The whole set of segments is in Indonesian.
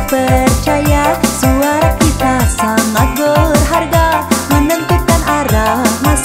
Percaya suara kita sangat berharga, menentukan arah masa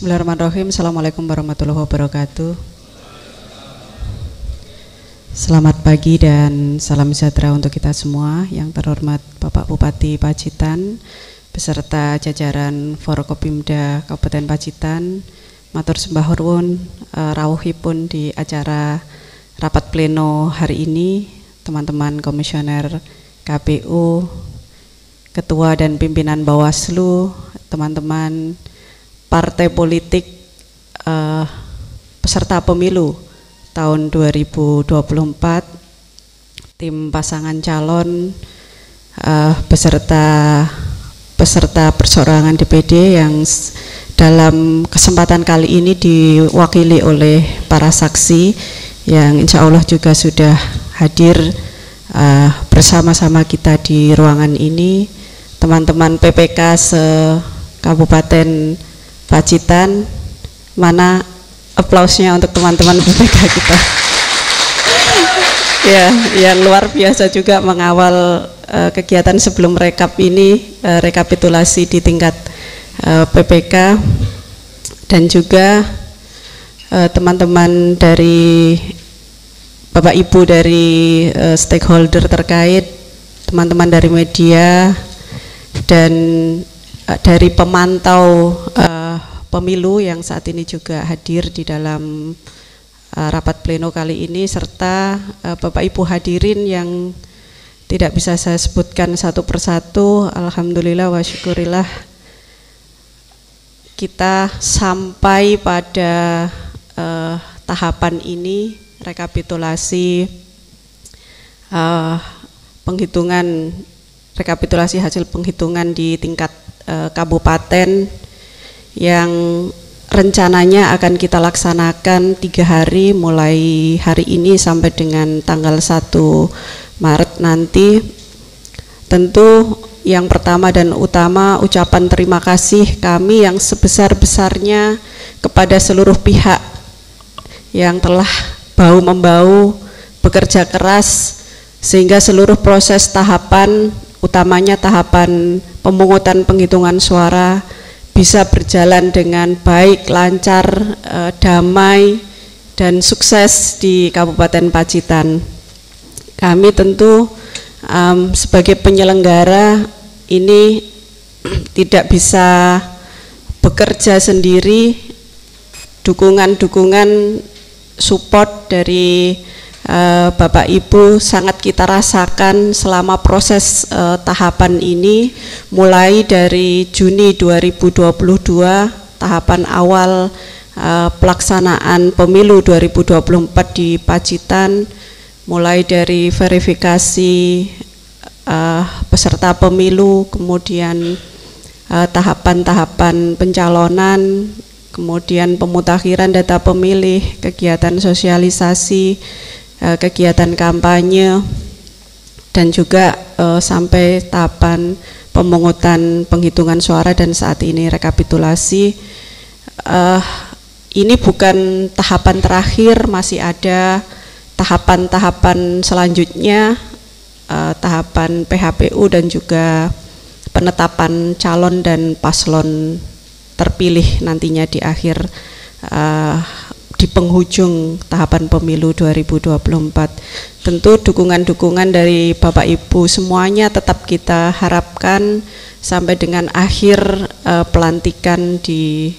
Bismillahirrahmanirrahim. Assalamualaikum warahmatullahi wabarakatuh. Selamat pagi dan salam sejahtera untuk kita semua. Yang terhormat Bapak Bupati Pacitan beserta jajaran Forkopimda Kabupaten Pacitan, matur sembah nuwun rawuhipun di acara rapat pleno hari ini, teman-teman komisioner KPU, ketua dan pimpinan Bawaslu, teman-teman partai politik peserta pemilu tahun 2024, tim pasangan calon beserta perseorangan DPD yang dalam kesempatan kali ini diwakili oleh para saksi yang insya Allah juga sudah hadir bersama-sama kita di ruangan ini, teman-teman PPK se-Kabupaten Pacitan. Mana aplausnya untuk teman-teman PPK kita ya, yang luar biasa juga mengawal kegiatan sebelum rekap ini, rekapitulasi di tingkat PPK, dan juga teman-teman dari Bapak Ibu dari stakeholder terkait, teman-teman dari media, dan dari pemantau pemilu yang saat ini juga hadir di dalam rapat pleno kali ini, serta Bapak Ibu hadirin yang tidak bisa saya sebutkan satu persatu. Alhamdulillah wa syukurillah kita sampai pada tahapan ini, rekapitulasi rekapitulasi hasil penghitungan di tingkat kabupaten yang rencananya akan kita laksanakan 3 hari, mulai hari ini sampai dengan tanggal 1 Maret nanti. Tentu yang pertama dan utama ucapan terima kasih kami yang sebesar-besarnya kepada seluruh pihak yang telah bahu-membahu bekerja keras sehingga seluruh proses tahapan, utamanya tahapan pemungutan penghitungan suara, bisa berjalan dengan baik, lancar, damai, dan sukses di Kabupaten Pacitan. Kami tentu sebagai penyelenggara ini tidak bisa bekerja sendiri. Dukungan-dukungan support dari Bapak Ibu sangat kita rasakan selama proses tahapan ini, mulai dari Juni 2022 tahapan awal pelaksanaan pemilu 2024 di Pacitan, mulai dari verifikasi peserta pemilu, kemudian tahapan-tahapan pencalonan, kemudian pemutakhiran data pemilih, kegiatan sosialisasi, kegiatan kampanye, dan juga sampai tahapan pemungutan penghitungan suara dan saat ini rekapitulasi. Ini bukan tahapan terakhir, masih ada tahapan-tahapan selanjutnya, tahapan PHPU dan juga penetapan calon dan paslon terpilih nantinya di akhir di penghujung tahapan pemilu 2024. Tentu dukungan-dukungan dari Bapak Ibu semuanya tetap kita harapkan sampai dengan akhir pelantikan di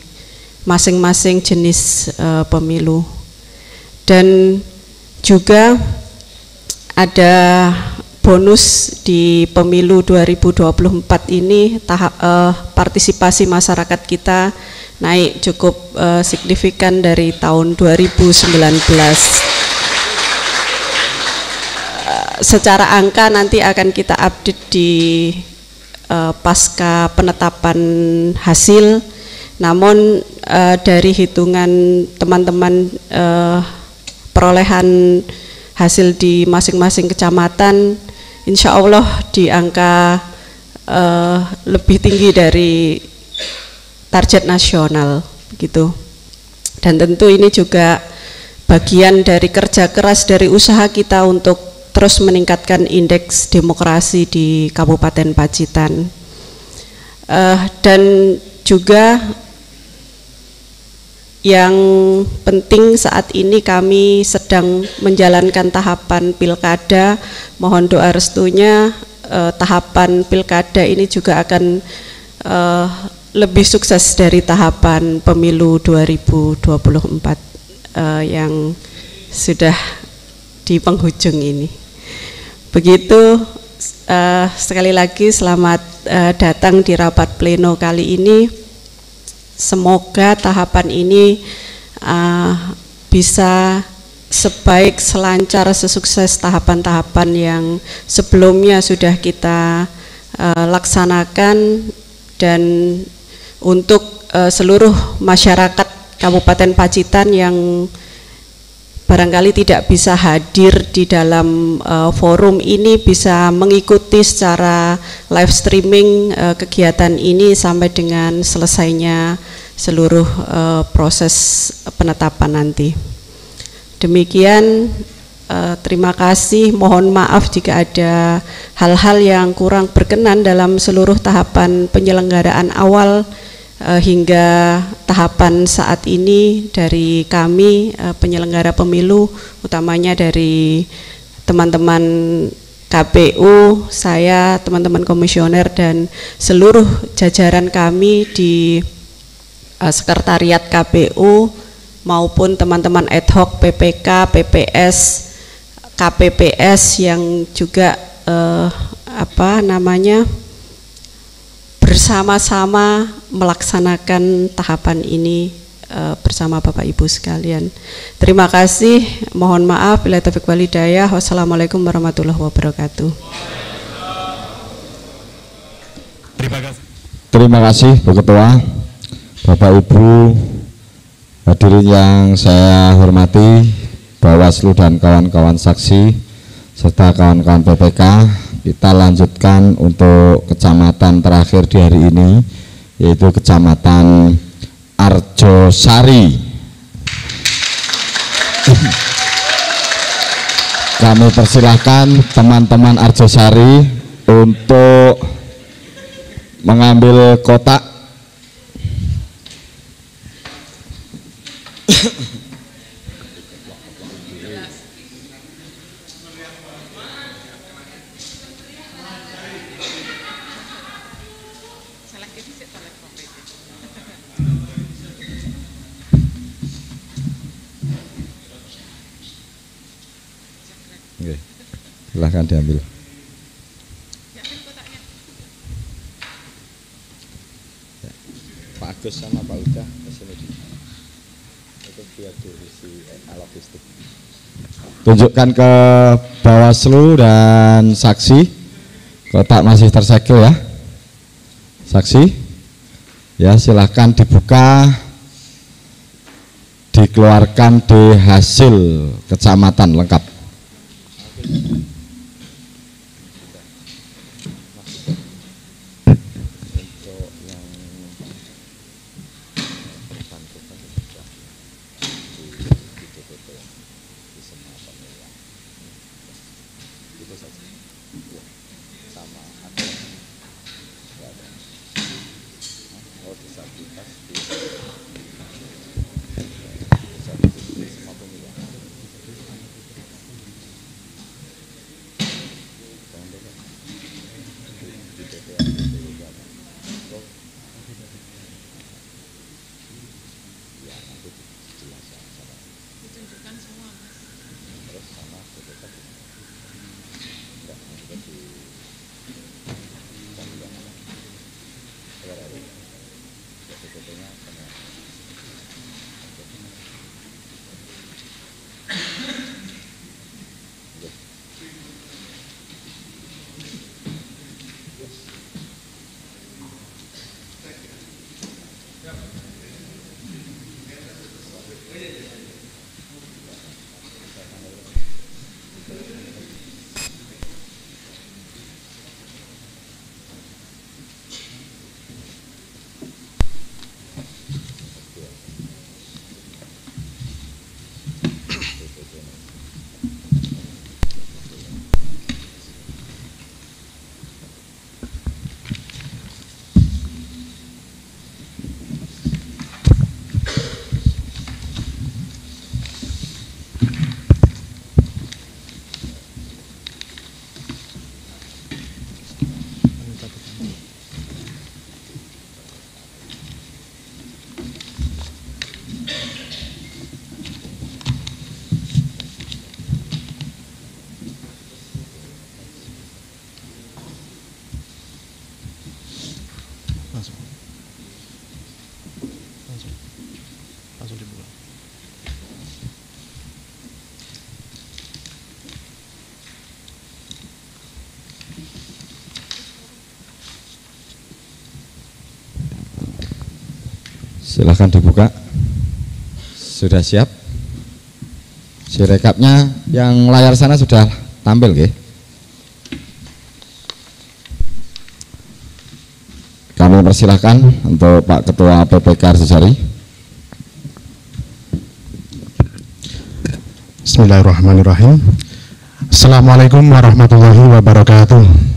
masing-masing jenis pemilu. Dan juga ada bonus di pemilu 2024 ini, partisipasi masyarakat kita naik cukup signifikan dari tahun 2019. Secara angka nanti akan kita update di pasca penetapan hasil, namun dari hitungan teman-teman perolehan hasil di masing-masing kecamatan, insya Allah di angka lebih tinggi dari target nasional gitu. Dan tentu ini juga bagian dari kerja keras dari usaha kita untuk terus meningkatkan indeks demokrasi di Kabupaten Pacitan. Dan juga yang penting saat ini kami sedang menjalankan tahapan pilkada. Mohon doa restunya tahapan pilkada ini juga akan lebih sukses dari tahapan pemilu 2024 yang sudah di penghujung ini. Begitu, sekali lagi selamat datang di rapat pleno kali ini. Semoga tahapan ini bisa sebaik, selancar, sesukses tahapan-tahapan yang sebelumnya sudah kita laksanakan, dan untuk seluruh masyarakat Kabupaten Pacitan yang barangkali tidak bisa hadir di dalam forum ini bisa mengikuti secara live streaming kegiatan ini sampai dengan selesainya seluruh proses penetapan nanti. Demikian, terima kasih, mohon maaf jika ada hal-hal yang kurang berkenan dalam seluruh tahapan penyelenggaraan awal hingga tahapan saat ini dari kami penyelenggara pemilu, utamanya dari teman-teman KPU, saya, teman-teman komisioner, dan seluruh jajaran kami di sekretariat KPU maupun teman-teman ad hoc PPK, PPS, KPPS yang juga bersama-sama melaksanakan tahapan ini bersama Bapak Ibu sekalian. Terima kasih, mohon maaf, bila taufiq wal hidayah. Wassalamualaikum warahmatullahi wabarakatuh. Terima kasih Bu Ketua, Bapak Ibu hadirin yang saya hormati, Bawaslu dan kawan-kawan saksi serta kawan-kawan PPK. Kita lanjutkan untuk kecamatan terakhir di hari ini, yaitu Kecamatan Arjosari. Kami persilahkan teman-teman Arjosari untuk mengambil kotak. Oke, silahkan diambil. Ya, Pak Agus sama Pak Uda kesini itu biar diisi logistik. Tunjukkan ke Bawaslu dan saksi, kotak masih tersegel ya. Saksi, ya silahkan dibuka, dikeluarkan di hasil kecamatan lengkap. Silahkan dibuka. Sudah siap? Sirekapnya yang layar sana sudah tampil, nggih? Kami persilahkan untuk Pak Ketua PPK Arjosari. Bismillahirrahmanirrahim. Assalamualaikum warahmatullahi wabarakatuh.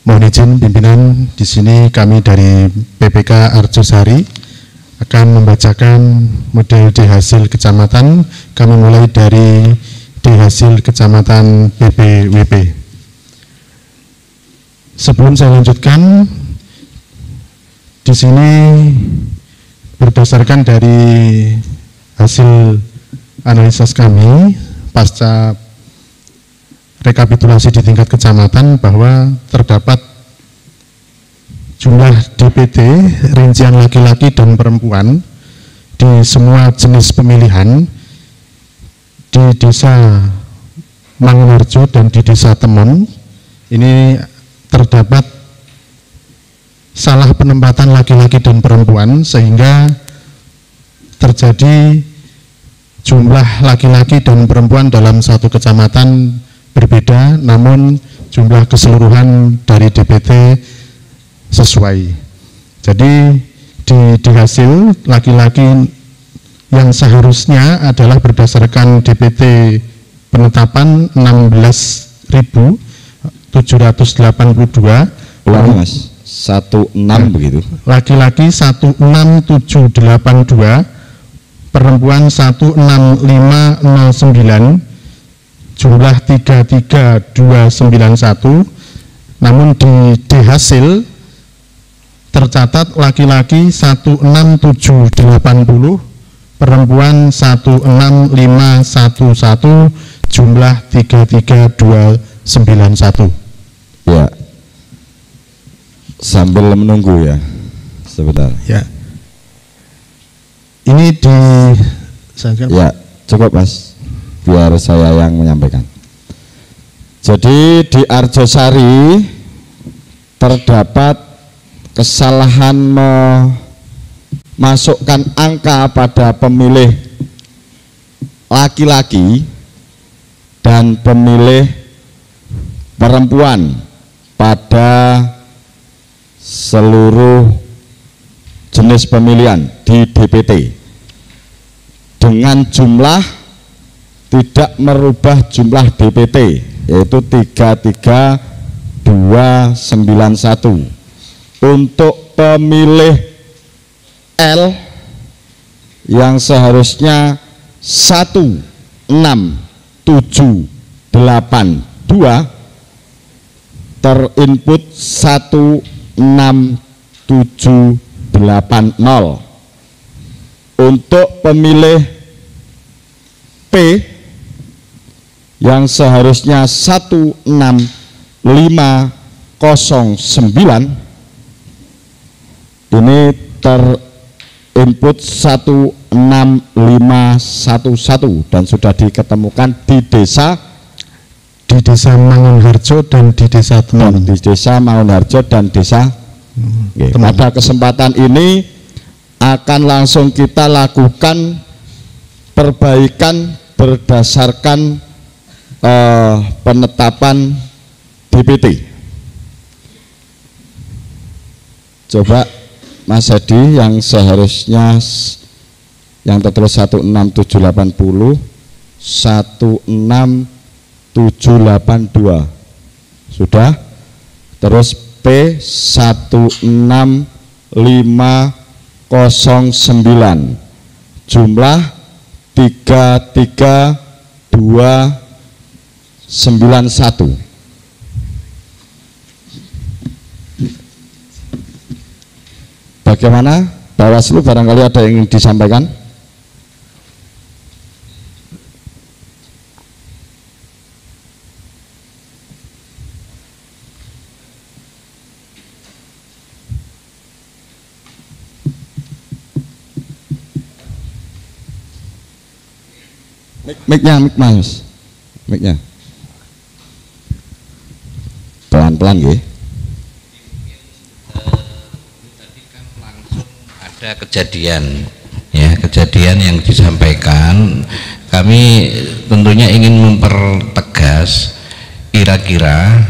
Mohon izin pimpinan, di sini kami dari PPK Arjosari akan membacakan model D hasil kecamatan. Kami mulai dari D hasil kecamatan BPWP. Sebelum saya lanjutkan, di sini berdasarkan dari hasil analisis kami pasca rekapitulasi di tingkat kecamatan bahwa terdapat jumlah DPT rincian laki-laki dan perempuan di semua jenis pemilihan di Desa Mangunharjo dan di Desa Temon. Ini terdapat salah penempatan laki-laki dan perempuan sehingga terjadi jumlah laki-laki dan perempuan dalam satu kecamatan berbeda, namun jumlah keseluruhan dari DPT sesuai. Jadi di hasil laki-laki yang seharusnya adalah berdasarkan DPT penetapan 16.782. Ulangi Mas, 16 begitu. Laki-laki 16782, perempuan 165009, jumlah 33291. Namun di hasil tercatat laki-laki 16780, perempuan 16511, jumlah 33291. Ya. Sambil menunggu ya. Sebentar. Ya. Ini ya, cukup Mas. Biar saya yang menyampaikan. Jadi di Arjosari terdapat kesalahan memasukkan angka pada pemilih laki-laki dan pemilih perempuan pada seluruh jenis pemilihan di DPT dengan jumlah tidak merubah jumlah DPT, yaitu 33291. Untuk pemilih L yang seharusnya 16782 terinput 16780. Untuk pemilih P yang seharusnya 16509 ini terinput 16511 dan sudah diketemukan di Desa Mangunharjo dan di Desa Temon. Di Desa Mangunharjo dan Desa Temon. Pada kesempatan ini akan langsung kita lakukan perbaikan berdasarkan penetapan DPT. Coba Mas Hadi yang seharusnya yang tertulis 16780 16782 sudah. Terus P 16509 jumlah 33291. Bagaimana? Bawaslu barangkali ada yang ingin disampaikan? Mic-nya, Mas. Mic-nya. Pelan-pelan nggih. ada kejadian ya, kejadian yang disampaikan, kami tentunya ingin mempertegas kira-kira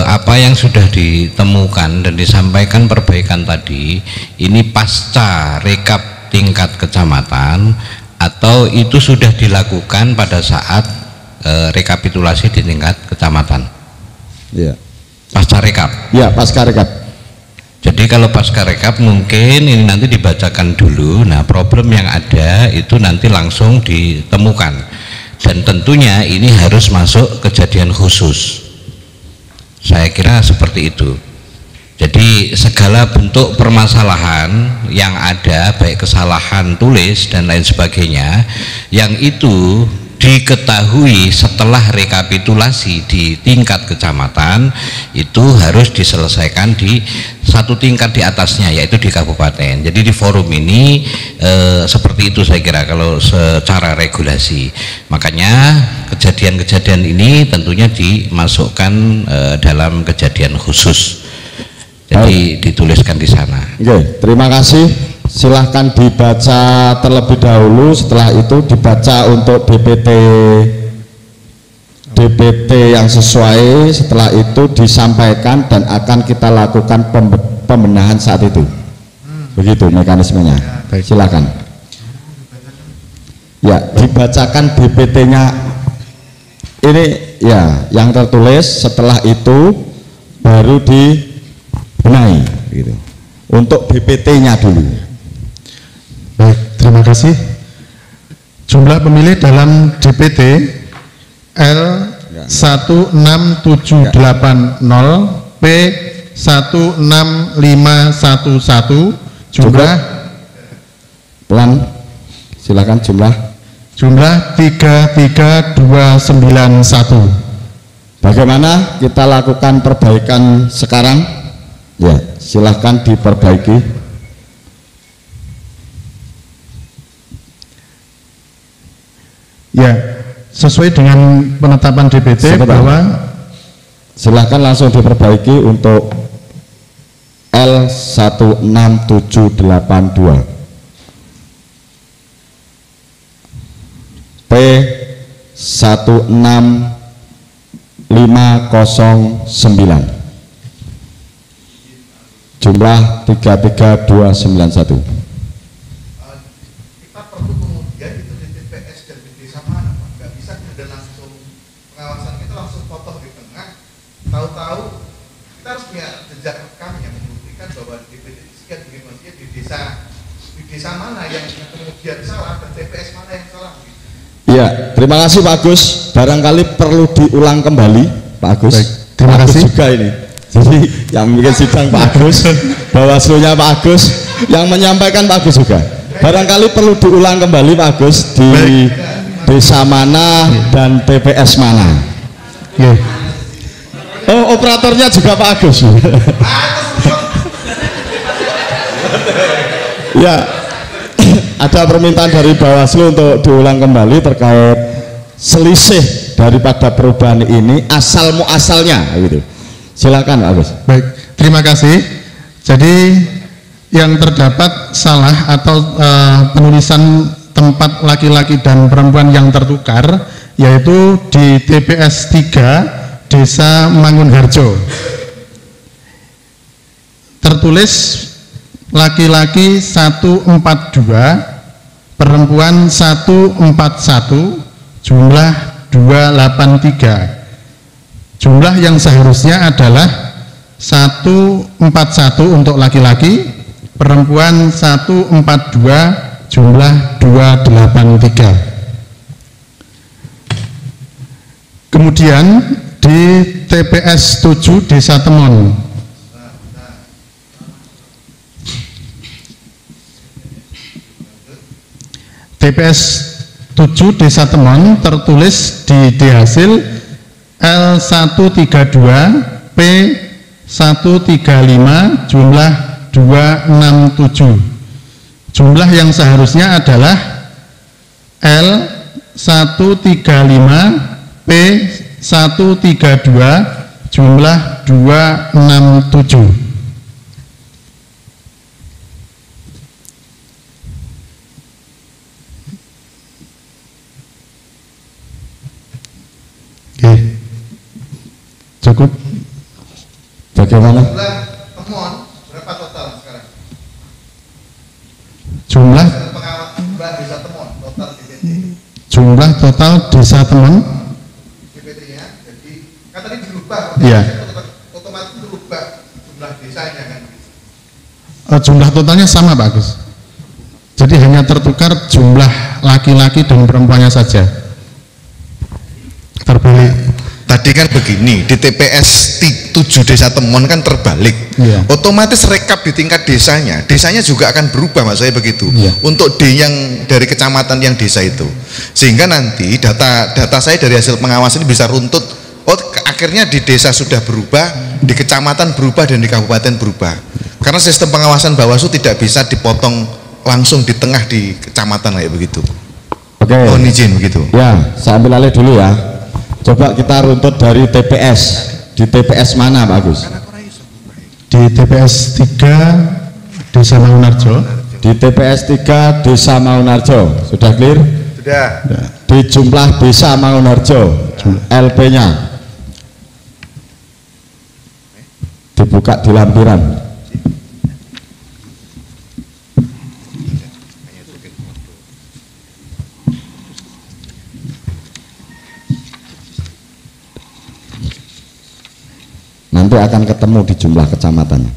apa yang sudah ditemukan dan disampaikan perbaikan tadi ini pasca rekap tingkat kecamatan atau itu sudah dilakukan pada saat rekapitulasi di tingkat kecamatan. Ya. Pasca rekap. Ya, pasca rekap. Jadi kalau pasca rekap mungkin ini nanti dibacakan dulu. Nah, problem yang ada itu nanti langsung ditemukan. Dan tentunya ini harus masuk kejadian khusus. Saya kira seperti itu. Jadi segala bentuk permasalahan yang ada, baik kesalahan tulis dan lain sebagainya, yang itu diketahui setelah rekapitulasi di tingkat kecamatan, itu harus diselesaikan di satu tingkat di atasnya, yaitu di kabupaten. Jadi di forum ini seperti itu saya kira kalau secara regulasi. Makanya kejadian-kejadian ini tentunya dimasukkan dalam kejadian khusus. Jadi dituliskan di sana. Oke, terima kasih. Silahkan dibaca terlebih dahulu, setelah itu dibaca untuk DPT yang sesuai, setelah itu disampaikan dan akan kita lakukan pembenahan saat itu. Begitu mekanismenya. Silakan. Ya, dibacakan DPT-nya ini ya yang tertulis, setelah itu baru dibenahi gitu. Untuk DPT-nya dulu. Baik, terima kasih. Jumlah pemilih dalam DPT L16780 P16511 jumlah pelan, silakan jumlah 33291. Bagaimana kita lakukan perbaikan sekarang? Ya, silahkan diperbaiki. Ya, sesuai dengan penetapan DPT bahwa silahkan langsung diperbaiki untuk L16782 P16509 jumlah 33291. Tahu-tahu kita harus punya jejak rekam yang membuktikan bahwa DPT sekian begini di desa mana yang kemudian salah dan TPS mana yang salah. Iya, terima kasih Pak Agus. Barangkali perlu diulang kembali Pak Agus. Baik, terima kasih juga ini. Jadi yang bikin sidang Pak Agus, Bawaslu-nya Pak Agus, yang menyampaikan Pak Agus juga. Barangkali perlu diulang kembali Pak Agus di desa mana dan TPS mana. Ya. Oh, operatornya juga Pak Agus. Ya, ada permintaan dari Bawaslu untuk diulang kembali terkait selisih daripada perubahan ini asal muasalnya gitu. Silakan Pak Agus. Baik, terima kasih. Jadi yang terdapat salah atau penulisan tempat laki-laki dan perempuan yang tertukar yaitu di TPS 3 Desa Mangunharjo tertulis laki-laki 142, perempuan 141, jumlah 283. Jumlah yang seharusnya adalah 141 untuk laki-laki, perempuan 142, jumlah 283. Kemudian di TPS 7 Desa Temon TPS 7 Desa Temon tertulis di hasil L132 P135 jumlah 267. Jumlah yang seharusnya adalah L135 P132 jumlah 267. Cukup. Bagaimana? Jumlah temuan berapa total sekarang? Jumlah Desa temuan total DPT. Jumlah total desa teman. DPT-nya, jadi kan tadi dirubah. Iya. Otomatis berubah jumlah desanya kan. Jumlah totalnya sama Pak Agus. Jadi hanya tertukar jumlah laki-laki dan perempuannya saja. Terbalik. Tadi kan begini, di TPS 7 desa temuan kan terbalik. Iya. Otomatis rekap di tingkat desanya juga akan berubah, Mas saya begitu. Iya. Untuk D yang dari kecamatan yang desa itu. Sehingga nanti data saya dari hasil pengawasan ini bisa runtut. Oh, akhirnya di desa sudah berubah, di kecamatan berubah dan di kabupaten berubah. Karena sistem pengawasan Bawaslu tidak bisa dipotong langsung di tengah di kecamatan kayak begitu. Oke. Mohon izin begitu. Ya, saya ambil alih dulu ya. Coba kita runtut dari TPS. Di TPS mana Pak Agus? Di TPS 3 Desa Mangunarjo. Di TPS 3 Desa Mangunarjo. Sudah clear? Sudah. Di jumlah desa Mangunarjo, LP-nya dibuka di lampiran. Nanti akan ketemu di jumlah kecamatannya.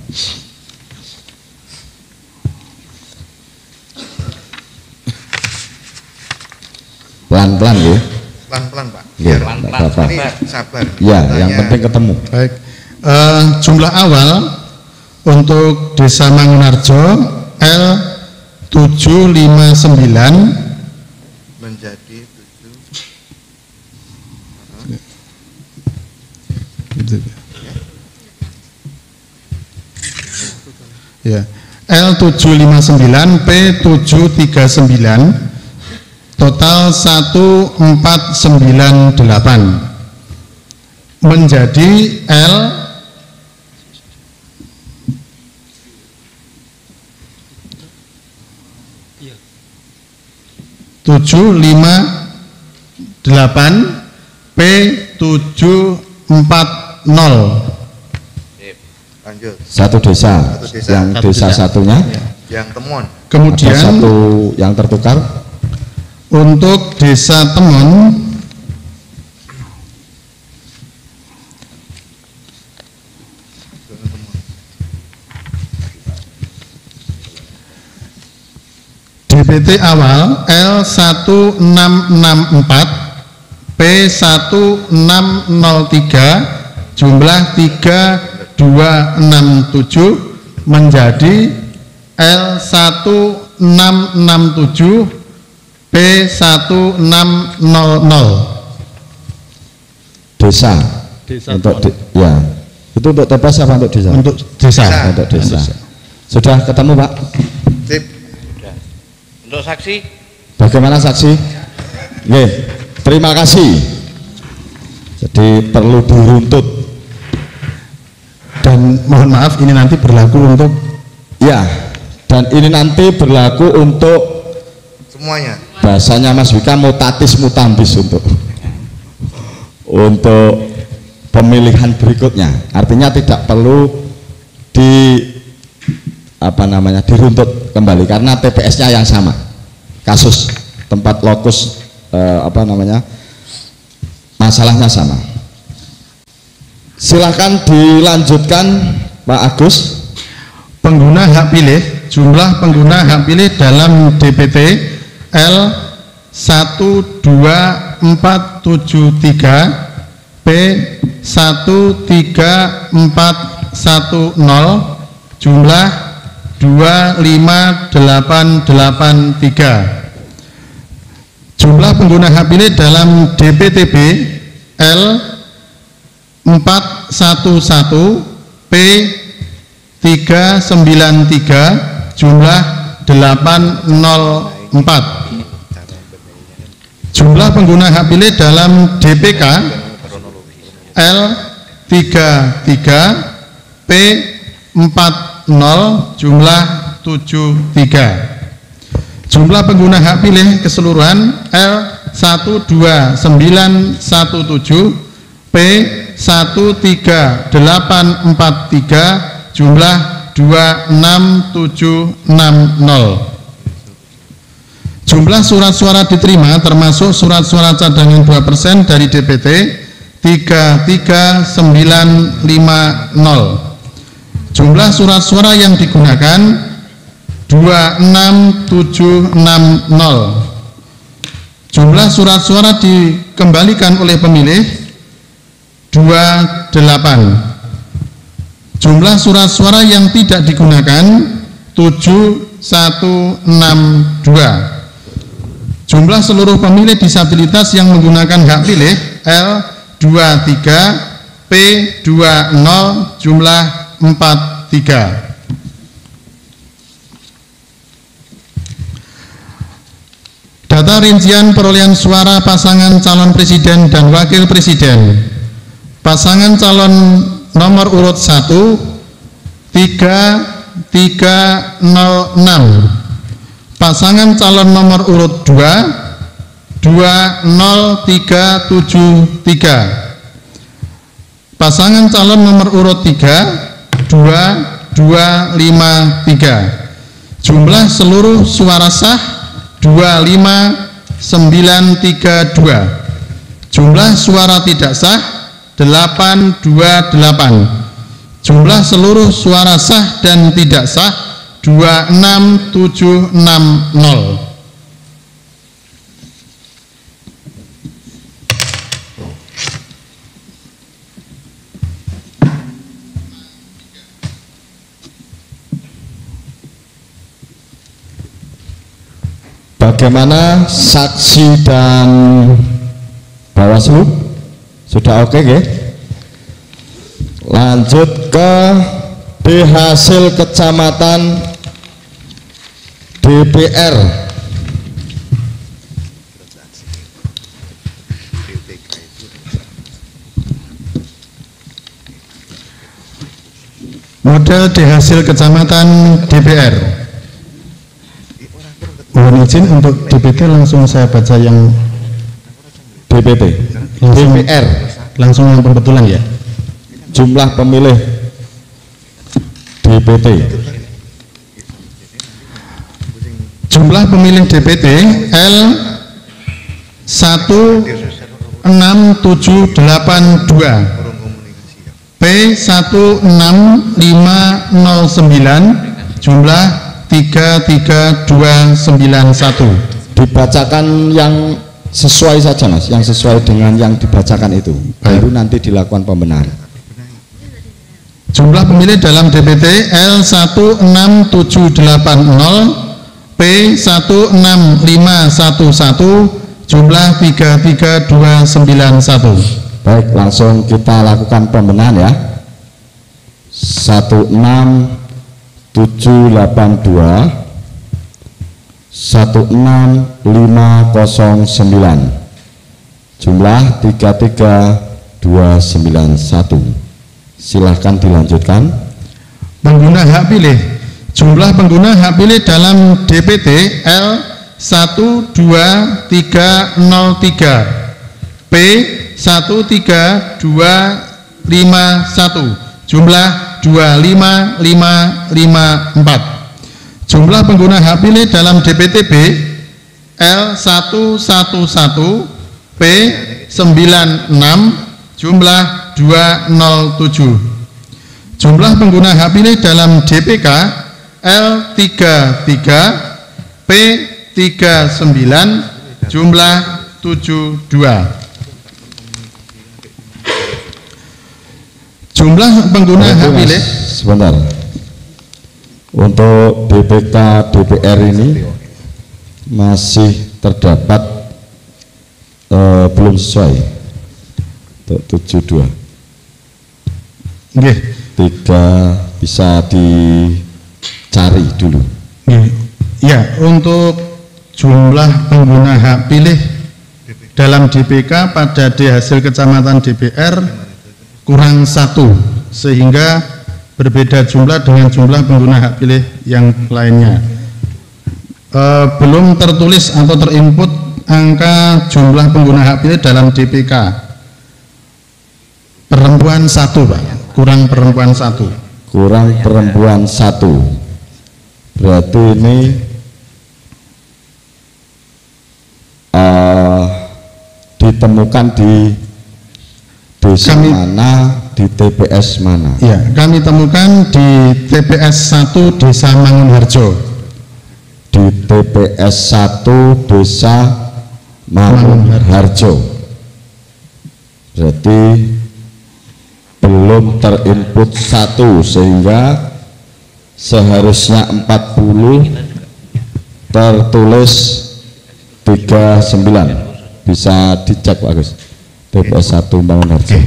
Pelan-pelan ya. Pelan-pelan Pak. Ya, Pelan-pelan, Bapak. Ini sabar. Ya, Datanya. yang penting ketemu. Baik. Jumlah awal untuk Desa Mangunarjo L759 menjadi 7. Ya. L759 P739 total 1498 menjadi L 758 P740. Lanjut. Satu desa, Satu desa. yang Satu desa desa. satunya Yang temuan. Kemudian ada satu yang tertukar. untuk Desa Temon DPT awal L1664 P1603 jumlah 3267 menjadi L1667 P1600 Desa. Untuk ya. Itu untuk TPS apa untuk desa? untuk desa. Untuk desa. Sudah ketemu Pak? Sip. Untuk saksi? Bagaimana saksi? Oke, terima kasih. Jadi perlu diruntut. Dan mohon maaf ini nanti berlaku untuk Ya, dan ini nanti berlaku untuk Semuanya. bahasanya Mas Wika mutatis mutandis untuk pemilihan berikutnya. Artinya tidak perlu diruntut kembali karena TPS-nya yang sama, kasus tempat lokus masalahnya sama. Silahkan dilanjutkan Pak Agus. pengguna hak pilih. Jumlah pengguna hak pilih dalam DPT L12473 P13410 jumlah 25883. Jumlah pengguna hak pilih dalam DPTB L411 P393 jumlah 804. Jumlah pengguna hak pilih dalam DPK L33 P40 jumlah 73. Jumlah pengguna hak pilih keseluruhan L12917 P 13843 jumlah 26760. Jumlah surat suara diterima termasuk surat suara cadangan 2% dari DPT 33950. Jumlah surat suara yang digunakan 26760. Jumlah surat suara dikembalikan oleh pemilih 28. Jumlah surat suara yang tidak digunakan 7162. Jumlah seluruh pemilih disabilitas yang menggunakan hak pilih L23 P20 jumlah 43. Data rincian perolehan suara pasangan calon presiden dan wakil presiden. Pasangan calon nomor urut 1 3306. Pasangan calon nomor urut 2 20373. Pasangan calon nomor urut 3 2253. Jumlah seluruh suara sah 25932. Jumlah suara tidak sah 828. Jumlah seluruh suara sah dan tidak sah 26760. Bagaimana saksi dan Bawaslu? Sudah oke, ya? Lanjut ke di hasil kecamatan DPR. Model di hasil kecamatan DPR. Mohon izin untuk DPT langsung saya baca yang DPT. DPR langsung yang pembetulan ya. Jumlah pemilih DPT. Jumlah pemilih DPT L 16782 P 16509 jumlah 33291. Dibacakan yang sesuai saja, Mas, yang sesuai dengan yang dibacakan itu. Baru nanti dilakukan pembenaran. Jumlah pemilih dalam DPT L 16780 P 16511 jumlah 33291. Baik, langsung kita lakukan pembenahan ya. 16782 16509 jumlah 33291. Silahkan dilanjutkan. Pengguna hak pilih. Jumlah pengguna hak pilih dalam DPT L 12303 P 13251 jumlah 25554. Jumlah pengguna hak pilih dalam DPTB L 111 P 96 jumlah 207. Jumlah pengguna hak pilih dalam DPK L33 P 39 jumlah 72. Jumlah pengguna hak pilih sebentar. Untuk DPK DPR ini masih terdapat belum sesuai untuk 72. Nggih. 3 bisa dicari dulu. Ya, untuk jumlah pengguna hak pilih dalam DPK pada di hasil kecamatan DPR kurang 1, sehingga berbeda jumlah dengan jumlah pengguna hak pilih yang lainnya. Belum tertulis atau terinput angka jumlah pengguna hak pilih dalam DPK. Perempuan 1 Pak, kurang perempuan 1. Kurang perempuan 1. Berarti ini ditemukan di desa mana, di TPS mana? Ya, kami temukan di TPS 1 Desa Mangunharjo. Di TPS 1 Desa Mangunharjo. Berarti belum terinput 1, sehingga seharusnya 40, tertulis 39. Bisa dicek Pak Agus. TPS 1 Mangunharjo.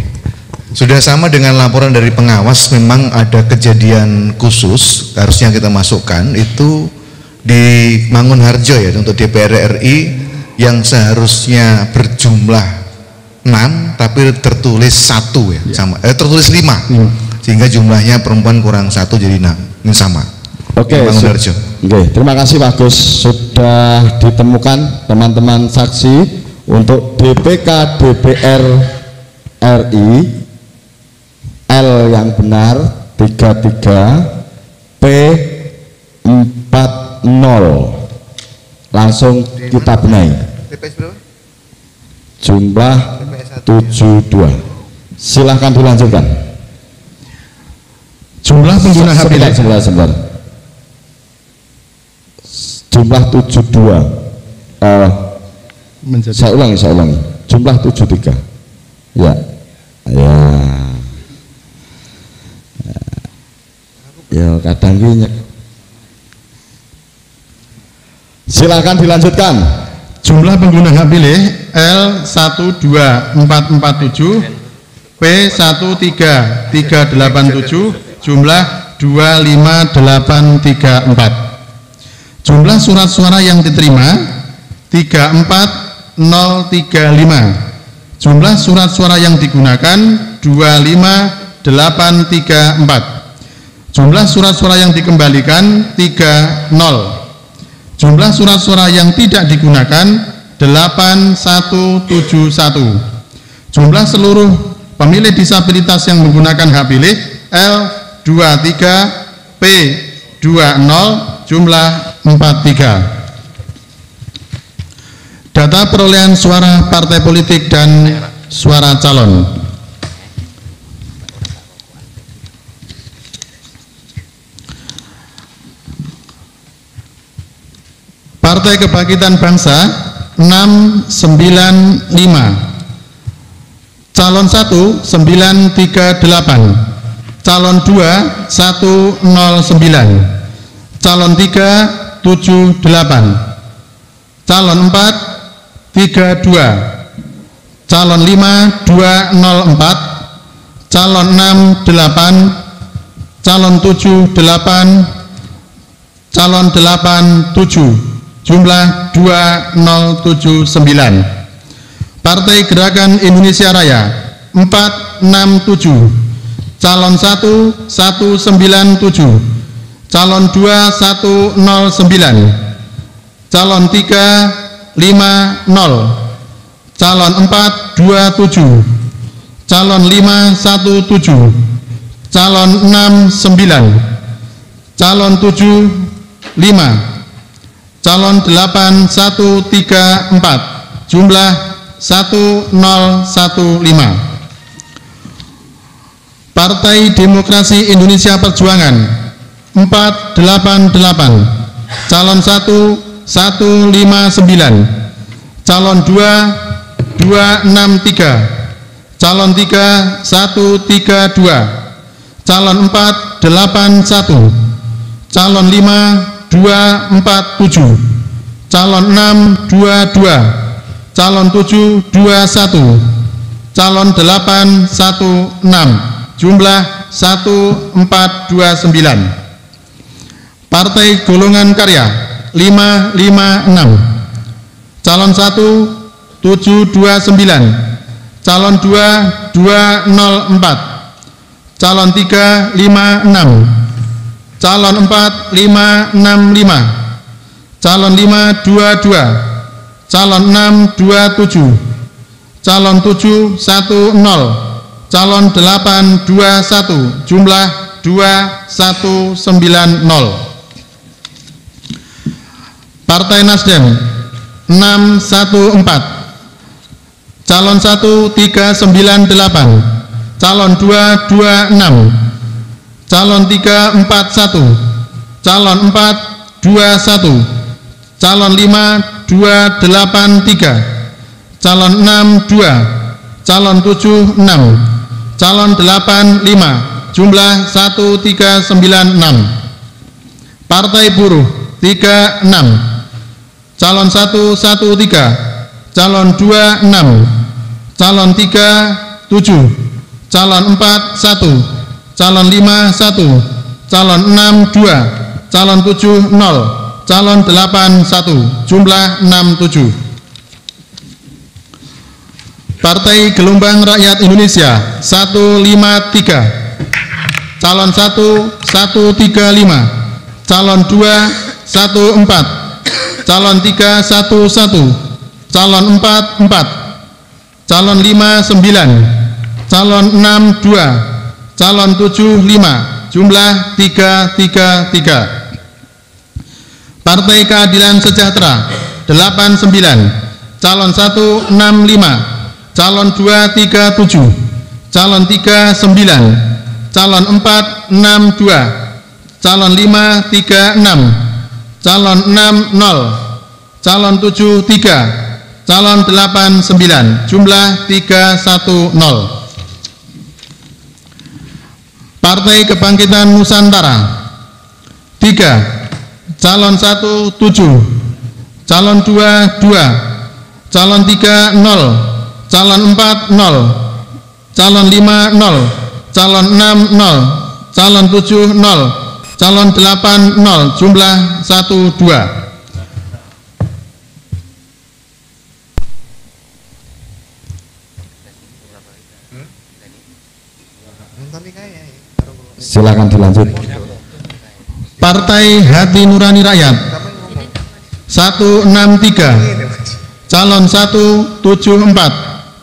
Sudah sama dengan laporan dari pengawas, memang ada kejadian khusus harusnya kita masukkan itu di Mangunharjo ya, untuk DPR RI yang seharusnya berjumlah 6 tapi tertulis 1 ya, sama tertulis 5. Sehingga jumlahnya perempuan kurang 1 jadi 6. Ini sama. Oke, terima kasih Pak Agus, sudah ditemukan teman-teman saksi untuk DPK DPR RI L yang benar 33 P40. Langsung kita benahi. Jumlah 72. Silahkan dilanjutkan. Jumlah pengguna hak pilih. Sebentar. Jumlah 72. Saya ulangi. Jumlah 73. Ya. Ya kadang gini. Silakan dilanjutkan. Jumlah pengguna hak pilih L12447 P13387 jumlah 25834. Jumlah surat suara yang diterima 34035. Jumlah surat suara yang digunakan 25834. Jumlah surat suara yang dikembalikan 30. Jumlah surat suara yang tidak digunakan 8171. Jumlah seluruh pemilih disabilitas yang menggunakan hak pilih L23 P20 jumlah 43. Data perolehan suara partai politik dan suara calon. Partai Kebangkitan Bangsa 695. Calon 1 938. Calon 2 109. Calon 3 78. Calon 4 32, calon 5 204, calon 6 8, calon 7 8, calon 8 7, jumlah 2079. Partai Gerakan Indonesia Raya 467, calon 1 197, calon 2 109, calon 3 50, calon 4 27, calon 5 17, calon 6 9, calon 7 5, calon 8 134, jumlah 1015. Partai Demokrasi Indonesia Perjuangan 488, calon 1 159, calon 2 263, calon 3 132, calon 4 81, calon 5 247, calon 6 22, calon 7 21, calon 8 16, jumlah 1429. Partai Golongan Karya 556, calon 1 729, calon 2 204, calon 3 56, calon 4 565, calon 5 22, calon 6 27, calon 7 10, calon 821 jumlah 2190. Partai Nasdem 614, calon 1398, calon 226, calon 341, calon 421, calon 5283, calon 62, calon 76, calon 85 jumlah 1396. Partai Buruh 36, calon 113, calon 26, calon 37, calon 41, calon 51, calon 62, calon 70, calon 81 jumlah 67. Partai Gelombang Rakyat Indonesia 153, calon 135, calon 214, calon 311, calon 44, calon 59, calon 62, calon 75 jumlah 333. Partai Keadilan Sejahtera 89, calon 165, calon 237, calon 39, calon 462, calon 536, calon 60, calon 73, calon 89 jumlah 310. Partai Kebangkitan Nusantara 3, calon 17, calon 22, calon 30, calon 40, calon 50, calon 60, calon 70, calon 80 jumlah 12. Silakan dilanjut. Partai Hati Nurani Rakyat 163, calon 174,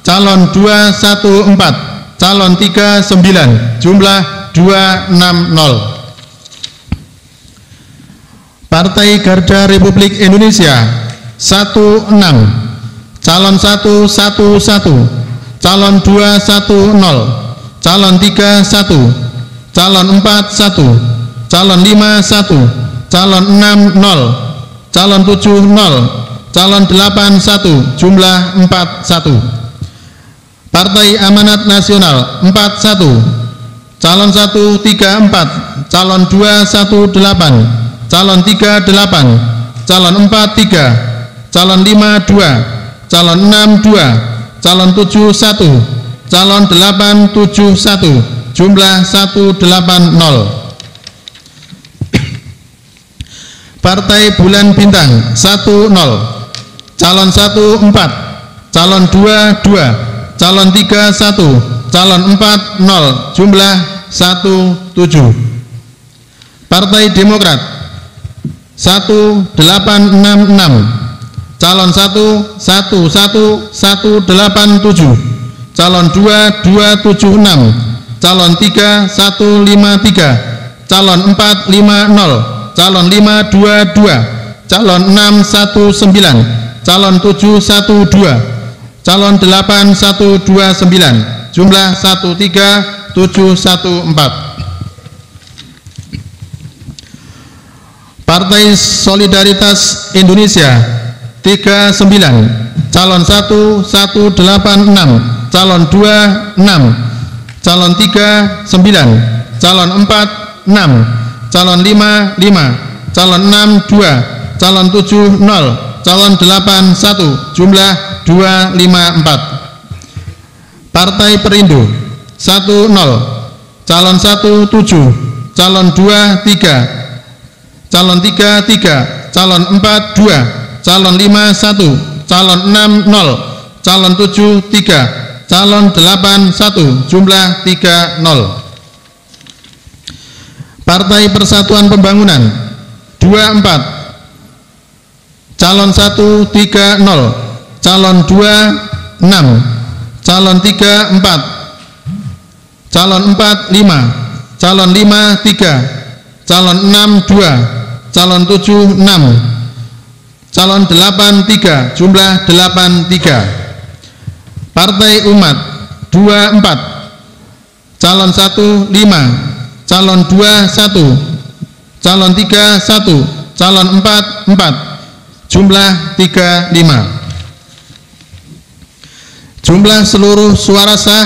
calon 214, calon 39 jumlah 260. Partai Garda Republik Indonesia 16, calon 111, calon 210, calon 31, calon 41, calon 51, calon 60, calon 70, calon 81 jumlah 41. Partai Amanat Nasional 41, calon 134, calon 218, calon 38, calon 43, calon 52, calon 62, calon 71, calon 871 jumlah 180. Partai Bulan Bintang 10, calon 14, calon 22, calon 31, calon 40 jumlah 17. Partai Demokrat 1866, calon 11187, calon 2276, calon 3153, calon 450, calon 522, calon 619, calon 712, calon 8129 jumlah 13714. Partai Solidaritas Indonesia 39, calon 1186, calon 26, calon 39, calon 46, calon 55, calon 62, calon 70, calon 81 jumlah 254. Partai Perindo 10, calon 17, calon 23, calon 33, calon 42, calon 51, calon 60, calon 73, calon 81 jumlah 30. Partai Persatuan Pembangunan 24, calon 130, calon 26, calon 34, calon 4 5, calon 5 3, calon 6 2, calon 7 6, calon 8 3, jumlah 8 3. Partai Umat 2 4, calon 1 5, calon 2 1, calon 3 1, calon 4 4, jumlah 35. Jumlah seluruh suara sah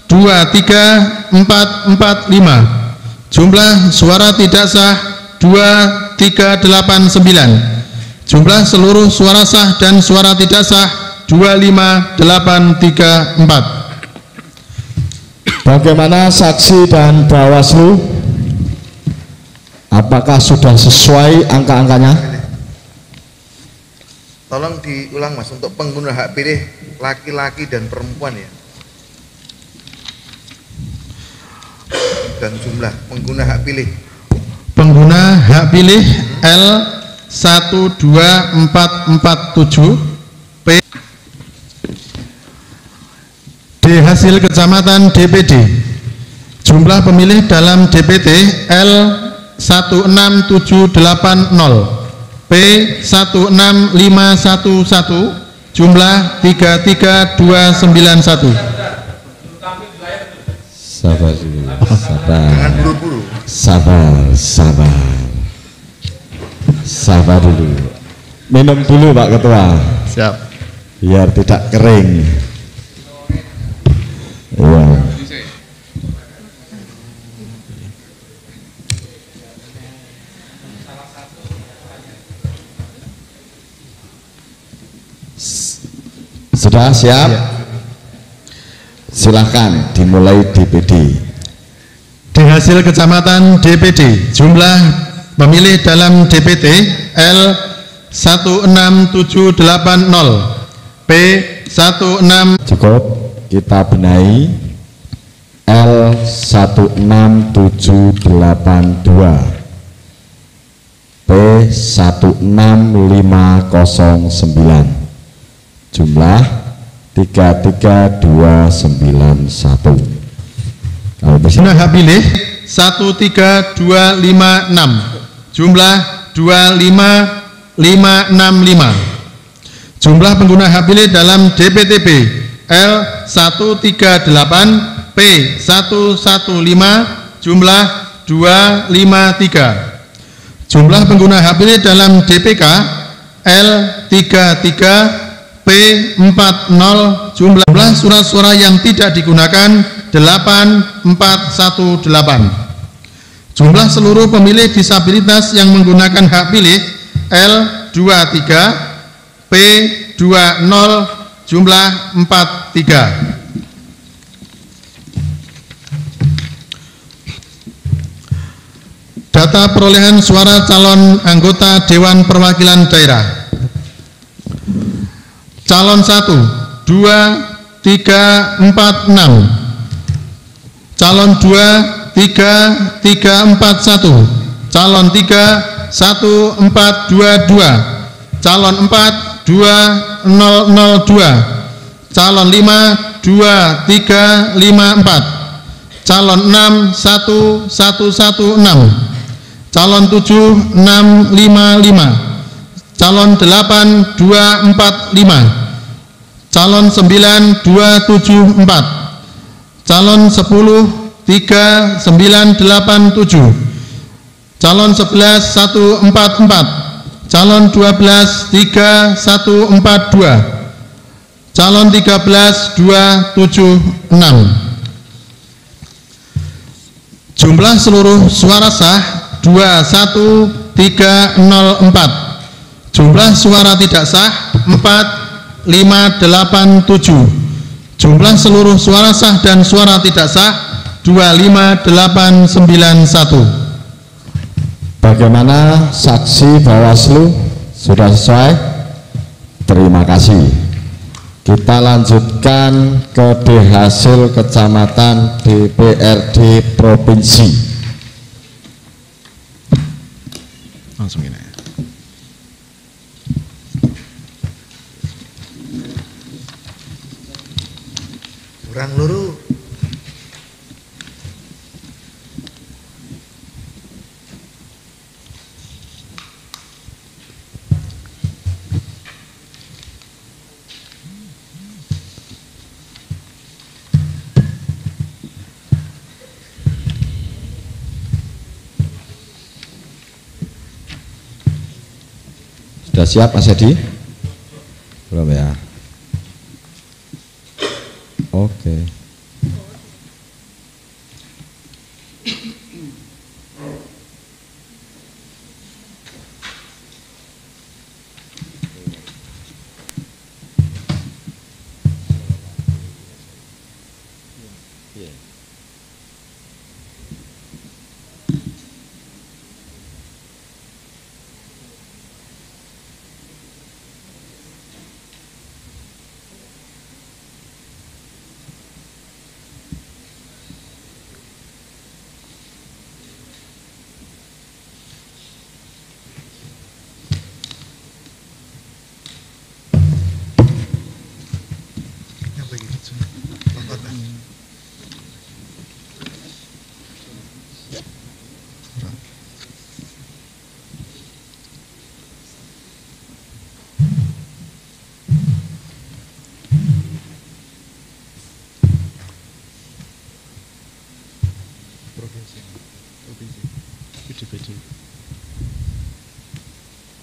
23 4 4 5. Jumlah suara tidak sah 2389. Jumlah seluruh suara sah dan suara tidak sah 25834. Bagaimana saksi dan Bawaslu? Apakah sudah sesuai angka-angkanya? Tolong diulang Mas untuk pengguna hak pilih laki-laki dan perempuan ya. Dan jumlah pengguna hak pilih. Pengguna hak pilih L12447 P D hasil kecamatan DPD. Jumlah pemilih dalam DPT L16780 P16511 jumlah 33291. Sabar dulu, sabar. Jangan buru-buru. Sabar dulu. Minum dulu Pak Ketua. Siap. Biar tidak kering. Ya. Sudah siap? Ya. Silahkan dimulai DPD. Di hasil kecamatan DPD, jumlah pemilih dalam DPT L16780 P16. Cukup, kita benahi L16782 P16509 jumlah 33291. Kalau jumlah hak pilih 13256 jumlah 25565. Jumlah pengguna hak pilih dalam DPTB L138 P115 jumlah 253. Jumlah pengguna hak pilih dalam DPK L33 P40 jumlah surat suara yang tidak digunakan 8418. Jumlah seluruh pemilih disabilitas yang menggunakan hak pilih L23 P20 jumlah 43. Data perolehan suara calon anggota Dewan Perwakilan Daerah. Calon 1 2 3 4 6, calon 2 3 3 4 1, calon 3 1 4 2 2, calon 4 2 0 0 2, calon 5 2 3 5 4, calon 6 1 1 1 6, calon 7 6 5 5, calon 8 2 4 5, calon 9 274, calon 10 3 987, calon 11 144, calon 12 3 142, calon 13 276. Jumlah seluruh suara sah 21304. Jumlah suara tidak sah 4587. Jumlah seluruh suara sah dan suara tidak sah 25891. Bagaimana saksi Bawaslu? Sudah sesuai? Terima kasih. Kita lanjutkan ke hasil kecamatan DPRD Provinsi. Langsung ini. Kurang luru. Sudah siap Mas Edi? Belum ya? Oke.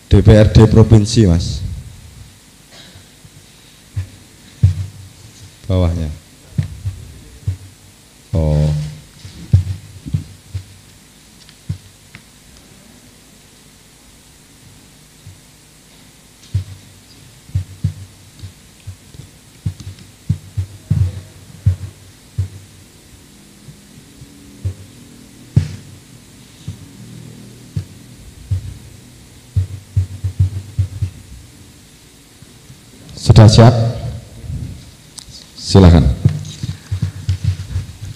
DPRD provinsi Mas, bawahnya. Oh, sudah siap? Silakan.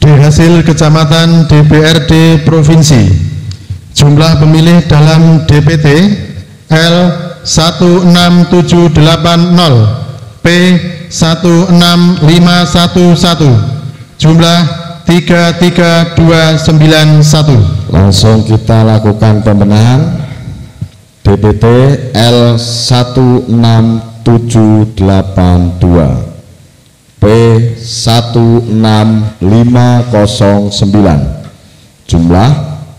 Di hasil kecamatan DPRD provinsi, jumlah pemilih dalam DPT L 16780 P 16511 jumlah 33291. Langsung kita lakukan pembenahan. DPT L 16782 P 16509 jumlah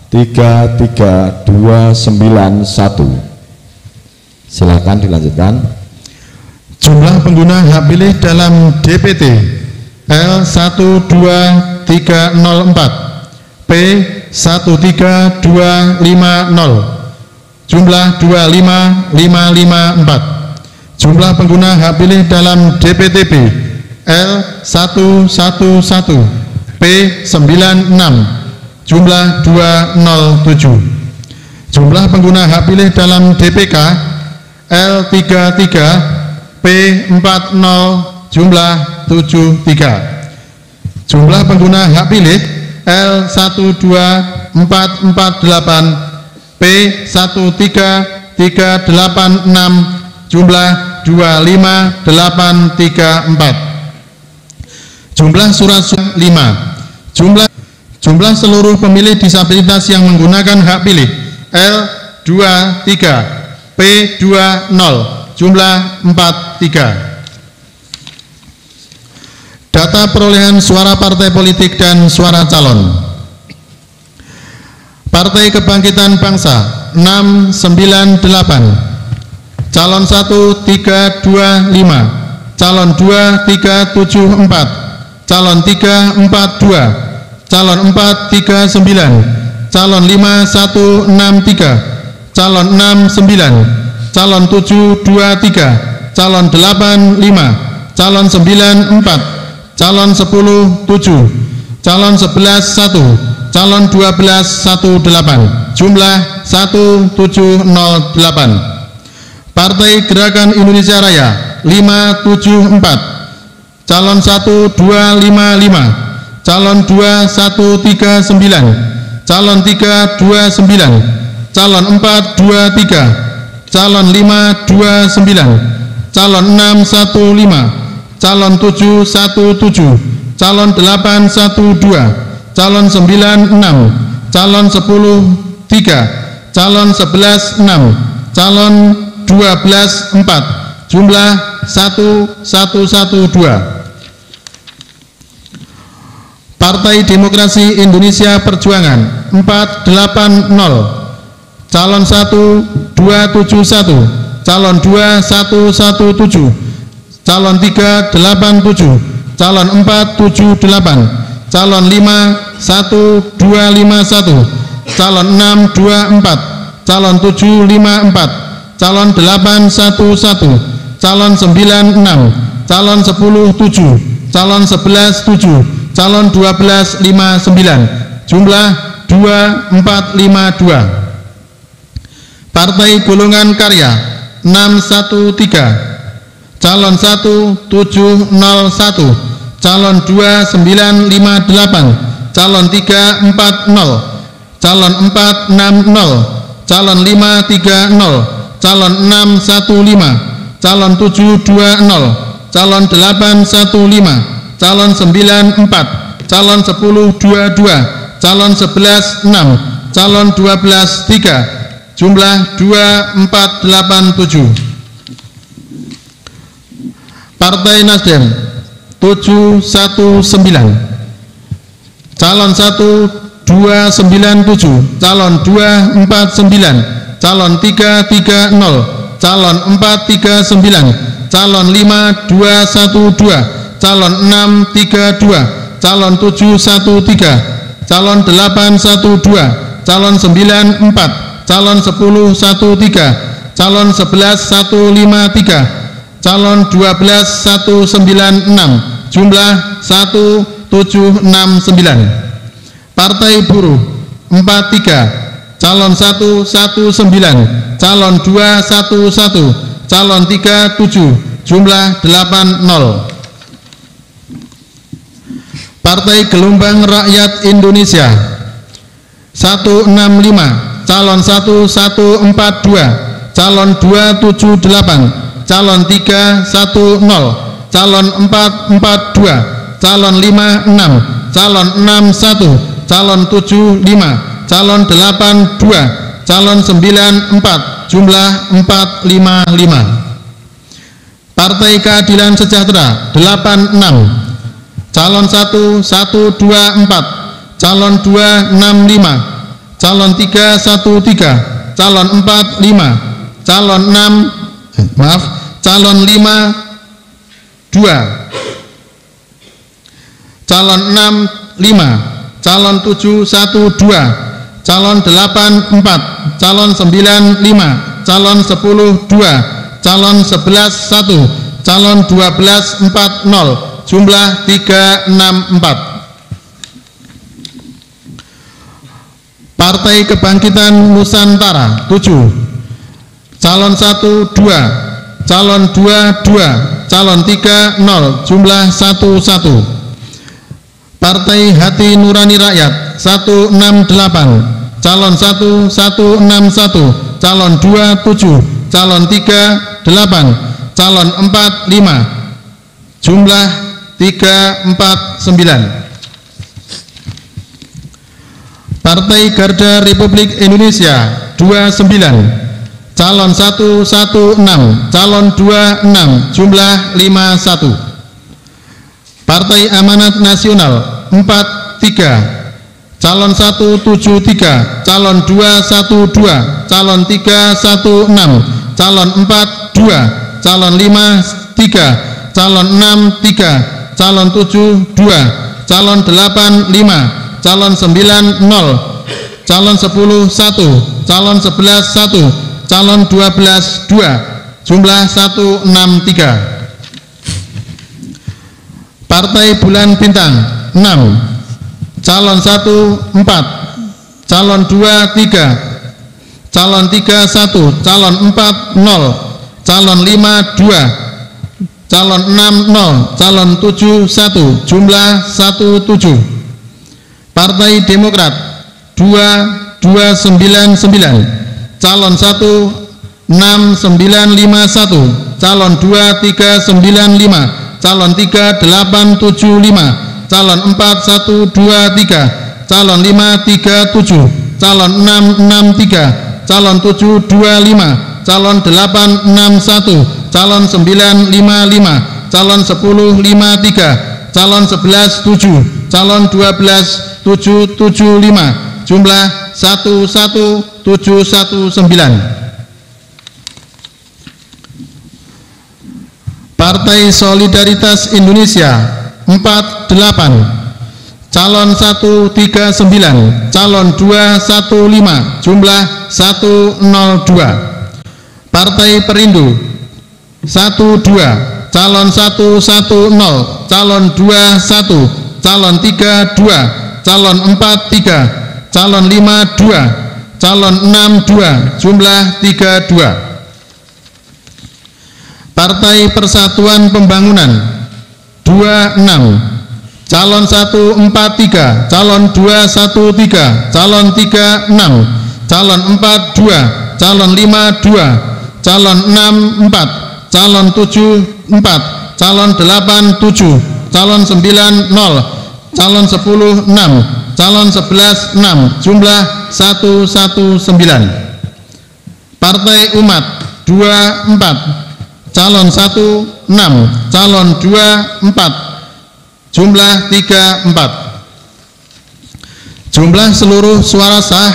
33291. Silakan dilanjutkan. Jumlah pengguna hak pilih dalam DPT L 12304 P 13250 jumlah 25554. Jumlah pengguna hak pilih dalam DPTB L 111 P 96 jumlah 207. Jumlah pengguna hak pilih dalam DPK L 33 P 40 jumlah 73. Jumlah pengguna hak pilih L 12448 P 13386 jumlah 25834. Jumlah surat 5. Jumlah seluruh pemilih disabilitas yang menggunakan hak pilih L 23 P 20 jumlah 43. Data perolehan suara partai politik dan suara calon. Partai Kebangkitan Bangsa 698, calon 1 325, calon 2 374, calon 3 42, calon 4 39, calon 5 163, calon 6 9, calon 7 23, calon 8 5, calon 9 4, calon 10 7, calon 11 1, calon 1218, jumlah 1708. Partai Gerakan Indonesia Raya 574, calon 1255, calon 2139, calon 329, calon 423, calon 529, calon 615, calon 717, calon 812, calon 96, calon 10 3, calon 11 6, calon 12 4, jumlah 1112. Partai Demokrasi Indonesia Perjuangan 480, calon 1 271, calon 2 117, calon 3 87, calon 4 78, calon 5 1251, calon 6 24, calon 7 54, calon 8 11, calon 9 6, calon 10 7, calon 11 7, calon 12 59, jumlah 2452. Partai Golongan Karya 613, calon 1 701, calon 2 958, calon 3 40, calon 4 60, calon 5 30, calon 6 15, calon 7 20, calon 8 15, calon 9 4, calon 10 22, calon 11 6, calon 12 3, jumlah 2487. Partai Nasdem 719, calon 1 297, calon 249, calon 330, calon 439, calon 5212, calon 632, calon 713, calon 812, calon 94, calon 1013, calon 11153, calon 12196, jumlah 1769. Partai Buruh 43, calon 119, calon 211, calon 37, jumlah 80. Partai Gelombang Rakyat Indonesia 165, calon 1142, calon 278, calon 310, calon 442, calon 56, calon 61, calon 75, calon 82, calon 94, jumlah 455. Partai Keadilan Sejahtera 86, calon 1 124, calon 265, calon 313, calon 45, calon calon 52, calon 65, calon 712, calon 84, calon 95, calon 10 2, calon 11 1, calon 12 40, jumlah 364. Partai Kebangkitan Nusantara 7, calon 1 2, calon 2 2, calon 3 0, jumlah 11. Partai Hati Nurani Rakyat 168, calon 1 161, calon 2 7, calon 3 8, calon 4 5, jumlah 349. Partai Garda Republik Indonesia 29, calon 116, calon 26, jumlah 51. Partai Amanat Nasional 43, calon 173, calon 212, calon 316, calon 42, calon 53, calon 63, calon 72, calon 85, calon 90, calon 10 1, calon 11 1, calon 12 2, jumlah 163. Partai Bulan Bintang 6, calon 1 4, calon 2 3, calon 3 1, calon 4 0, calon 5 2, calon 6 0, calon 7 1, jumlah 17. Partai Demokrat 2299, calon 1 6951, calon 2395, calon 3875, calon 4123, calon 537, calon 663, calon 725, calon 861, calon 955, calon 1053, calon 11 7, calon 12 775, jumlah 11719. Partai Solidaritas Indonesia 48, calon 139, calon 215, jumlah 102. Partai Perindo 12, calon 110, calon 21, calon 32, calon 43, calon 52, calon 62, jumlah 32. Partai Persatuan Pembangunan 26, calon 143, calon 213, calon 36, calon 42, calon 52, calon 64, calon 74, calon 87, calon 90, calon 10 6, calon 11 6, jumlah 119. Partai Umat 24, calon 1 6, calon 2 4, jumlah 34. Jumlah seluruh suara sah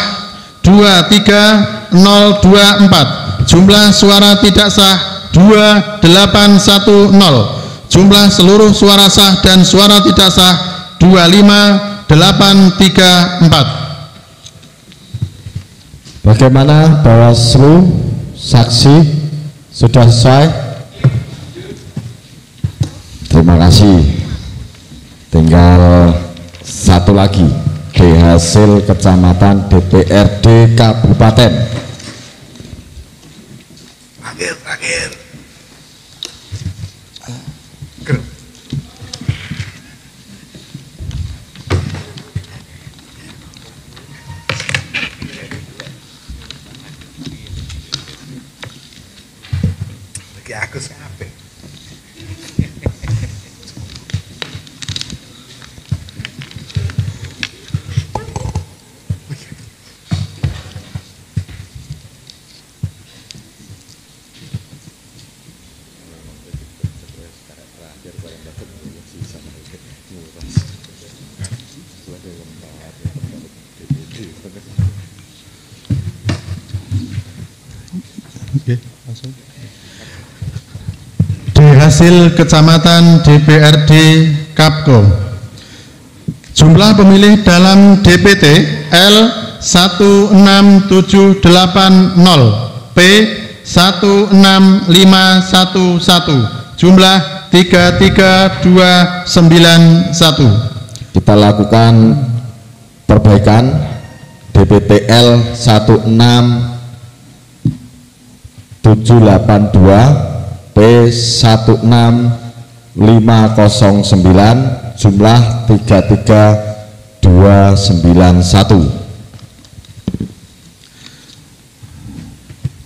23024, jumlah suara tidak sah 2810, jumlah seluruh suara sah dan suara tidak sah 25834. Bagaimana Bawaslu? Saksi sudah selesai? Terima kasih. Tinggal satu lagi, hasil kecamatan DPRD Kabupaten. Terakhir. Lagi aku sampai. Hasil kecamatan DPRD Kapko. Jumlah pemilih dalam DPT L 16780 P 16511, jumlah 33291. Kita lakukan perbaikan DPT L 16782 P 16509, jumlah 33291.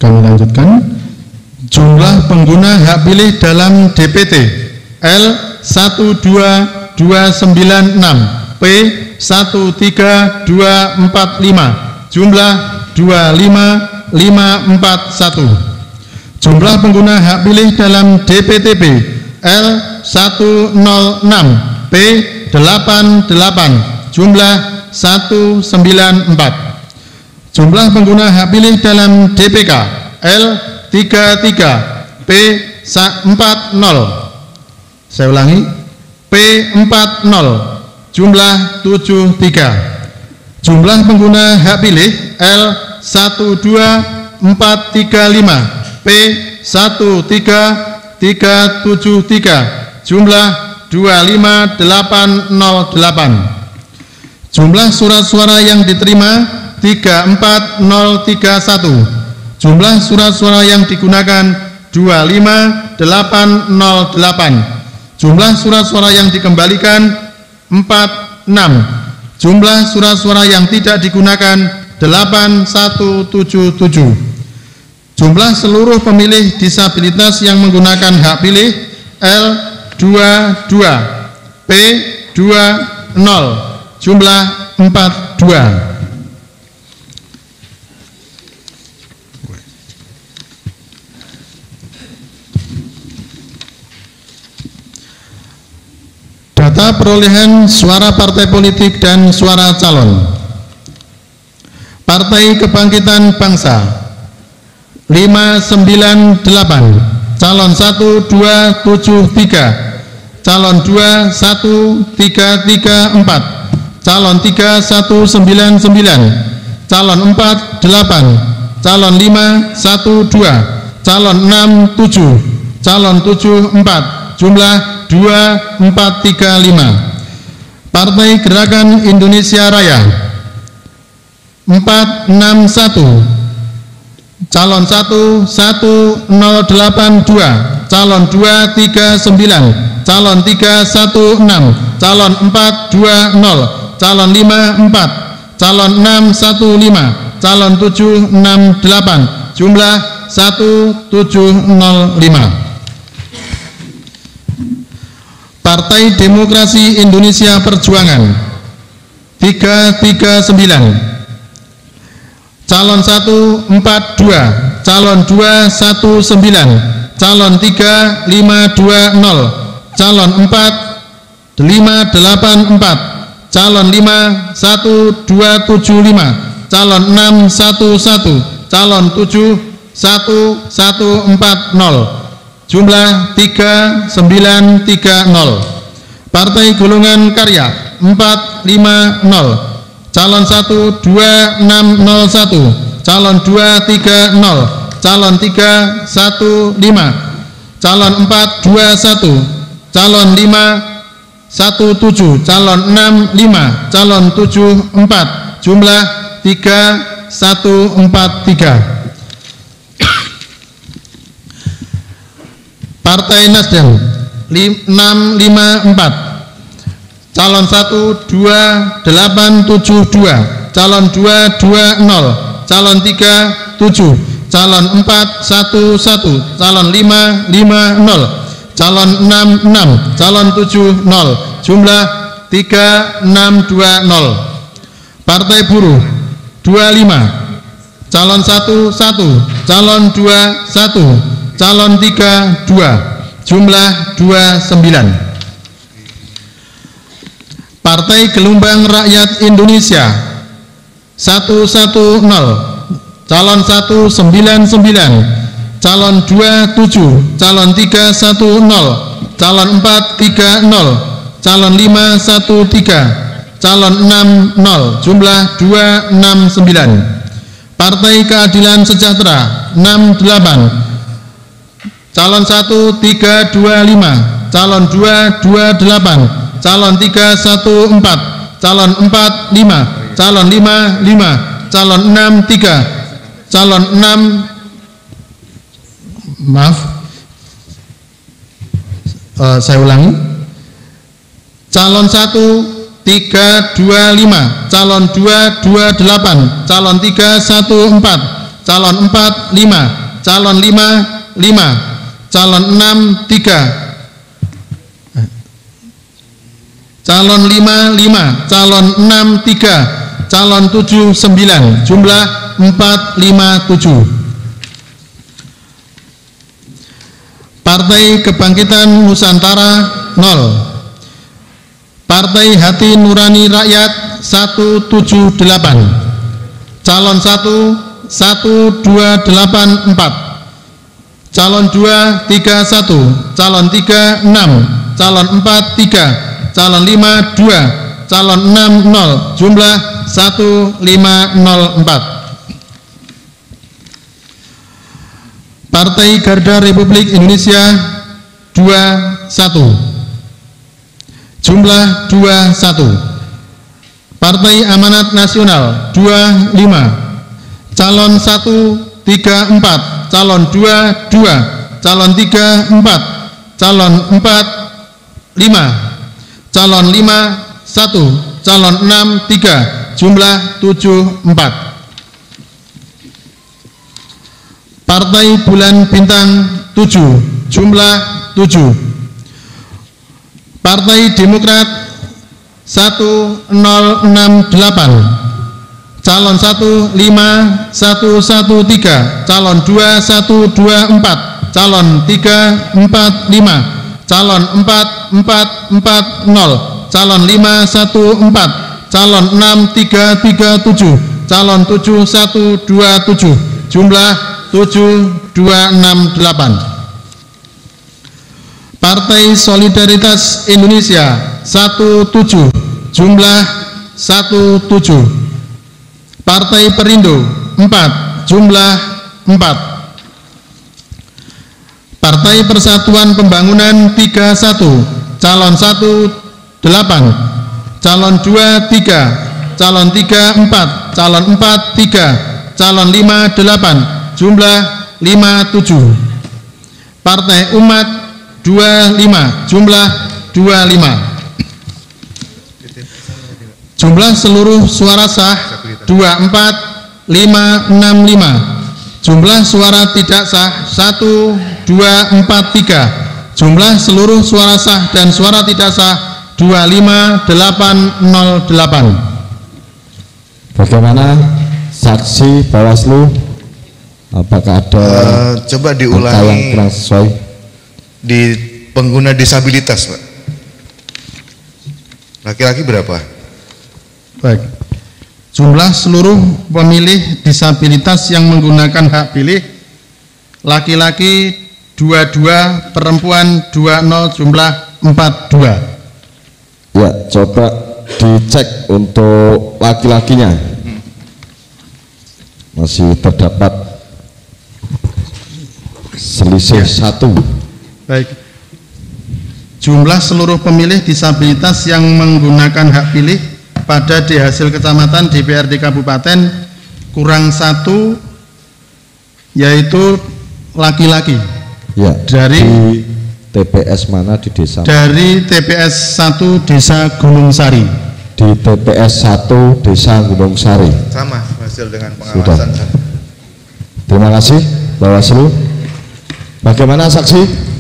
Kami lanjutkan. Jumlah pengguna hak pilih dalam DPT L 12296 P 13245, jumlah 25541. Jumlah pengguna hak pilih dalam DPTP L 106 P 88, jumlah 194. Jumlah pengguna hak pilih dalam DPK L 33 P 40, saya ulangi, P 40, jumlah 73. Jumlah pengguna hak pilih L 12435 P 13373, jumlah 25808. Jumlah surat suara yang diterima 34031. Jumlah surat suara yang digunakan 25808. Jumlah surat suara yang dikembalikan 46. Jumlah surat suara yang tidak digunakan 8177. Jumlah seluruh pemilih disabilitas yang menggunakan hak pilih L22 P20, jumlah 42. Data perolehan suara partai politik dan suara calon. Partai Kebangkitan Bangsa 598, calon 1273, calon 21334, calon 3199, calon 48, calon 512, calon 67, calon 74, jumlah 2435. Partai Gerakan Indonesia Raya 461, calon 1082, calon 239, calon 316, calon 420, calon 54, calon 615, calon 768, jumlah 1705. Partai Demokrasi Indonesia Perjuangan 339, calon 142, calon 219, calon 3520, calon 4584, calon 5175, calon 611, calon 71140, jumlah 3930. Partai Golongan Karya 450, calon 1261, calon 230, calon 315, calon 421, calon 517, calon 65, calon 74, jumlah 3143. Partai Nasdem 654, calon 12872, calon 220, calon 37, calon 411, calon 550, calon 66, calon 70, jumlah 3620. Partai Buruh 25, calon 11, calon 21, calon 32, jumlah 29. Partai Gelombang Rakyat Indonesia 110, calon 199, calon 27, calon 310, calon 430, calon 513, calon 60, jumlah 269. Partai Keadilan Sejahtera 68, calon 1325, calon 228, calon 314, calon 45, calon 55, calon 63, calon 6, saya ulangi, calon 1325, calon 228, calon 314, calon 45, calon 55, calon 63, calon 55, calon 63, calon 79, jumlah 457. Partai Kebangkitan Nusantara 0, Partai Hati Nurani Rakyat 178, calon 1 1284, calon 231, calon 36, calon 43, calon 52, calon 60, jumlah 1504. Partai Garda Republik Indonesia 21, jumlah 21. Partai Amanat Nasional 25, calon 134, calon 22, calon 34, calon 45, calon 51, calon 63, jumlah 74. Partai Bulan Bintang 7, jumlah 7. Partai Demokrat 1068, calon 15113, calon 2124, calon 345, calon 4440, calon 514, calon 6337, calon 7127, jumlah 7268. Partai Solidaritas Indonesia 17 jumlah 17. Partai Perindo 4 jumlah 4. Partai Persatuan Pembangunan 31 calon 1 8, calon 2 3, calon 3 4, calon 4 3, calon 5 8, jumlah 57. Partai Umat 25 jumlah 25. Jumlah seluruh suara sah 24565. Jumlah suara tidak sah 1243. Jumlah seluruh suara sah dan suara tidak sah 25808. Bagaimana saksi Bawaslu? Apakah ada coba yang diulangi kurang sesuai? Di pengguna disabilitas, Pak. Laki-laki berapa? Baik. Jumlah seluruh pemilih disabilitas yang menggunakan hak pilih laki-laki 22, perempuan 20, jumlah 42. Ya, coba dicek untuk laki-lakinya. Masih terdapat selisih 1. Baik. Jumlah seluruh pemilih disabilitas yang menggunakan hak pilih pada di hasil kecamatan DPRD Kabupaten kurang 1, yaitu laki-laki. Ya, dari di TPS mana di desa? Dari TPS 1 Desa Gunung Sari. Di TPS 1 Desa Gunung Sari. Sama hasil dengan pengawasan. Terima kasih Bawaslu. Bagaimana saksi?